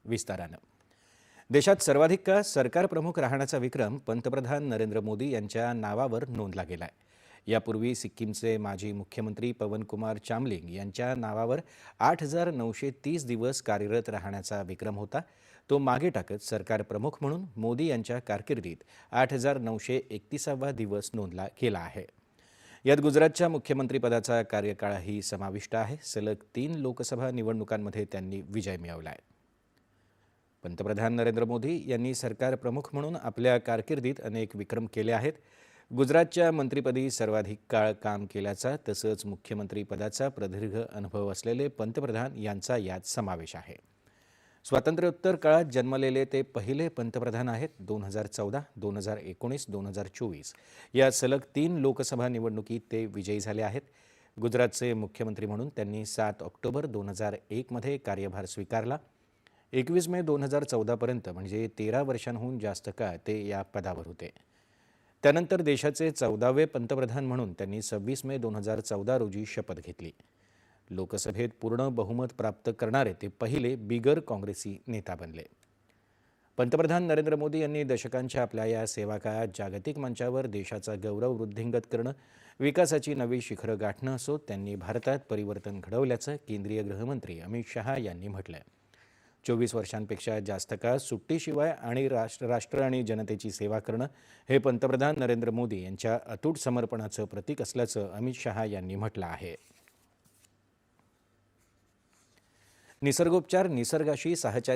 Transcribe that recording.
विस्तारानं. देशात सर्वाधिक काळ सरकार प्रमुख राहण्याचा विक्रम पंतप्रधान नरेंद्र मोदी यांच्या नावावर नोंदला गेलाय. यापूर्वी सिक्कीमचे माजी मुख्यमंत्री पवन कुमार चामलिंग यांच्या नावावर 8,930 दिवस कार्यरत राहण्याचा विक्रम होता. तो मागे टाकत सरकार प्रमुख म्हणून मोदी यांच्या कारकिर्दीत 8,931वा दिवस नोंदला गेला आहे. यात गुजरातच्या मुख्यमंत्रीपदाचा कार्यकाळही समाविष्ट आहे. सलग 3 लोकसभा निवडणुकांमध्ये त्यांनी विजय मिळवला आहे. पंतप्रधान नरेंद्र मोदी यांनी सरकार प्रमुख म्हणून आपल्या कारकिर्दीत अनेक विक्रम केले आहेत. गुजरातच्या मंत्रिपदी सर्वाधिक काळ काम केल्याचा तसंच मुख्यमंत्रीपदाचा प्रदीर्घ अनुभव असलेले पंतप्रधान यांचा यात समावेश आहे. स्वातंत्र्योत्तर काळात जन्मलेले ते पहिले पंतप्रधान आहेत. 2014, 2019, 2024 या सलग 3 लोकसभा निवडणुकीत ते विजयी झाले आहेत. गुजरातचे मुख्यमंत्री म्हणून त्यांनी 7 ऑक्टोबर 2001मध्ये कार्यभार स्वीकारला. 21 मे 2014पर्यंत म्हणजे 13 वर्षांहून जास्त काळ ते या पदावर होते. त्यानंतर देशाचे 14वे पंतप्रधान म्हणून त्यांनी 26 मे 2014 रोजी शपथ घेतली. लोकसभेत पूर्ण बहुमत प्राप्त करणारे ते पहिले बिगर काँग्रेसी नेता बनले. पंतप्रधान नरेंद्र मोदी यांनी दशकांच्या आपल्या या सेवाकाळात जागतिक मंचावर देशाचा गौरव वृद्धिंगत करणं, विकासाची नवी शिखरं गाठणं असो, त्यांनी भारतात परिवर्तन घडवल्याचं केंद्रीय गृहमंत्री अमित शहा यांनी म्हटलंय. 24 वर्षांपेक्षा जास्त काळ सुट्टीशिवाय आणि राष्ट्र आणि जनतेची सेवा करणं हे पंतप्रधान नरेंद्र मोदी यांच्या अतूट समर्पणाचं प्रतीक असल्याचं अमित शहा यांनी म्हटलं आहे. निसर्गोपचार, निसर्गाशी साहचर्य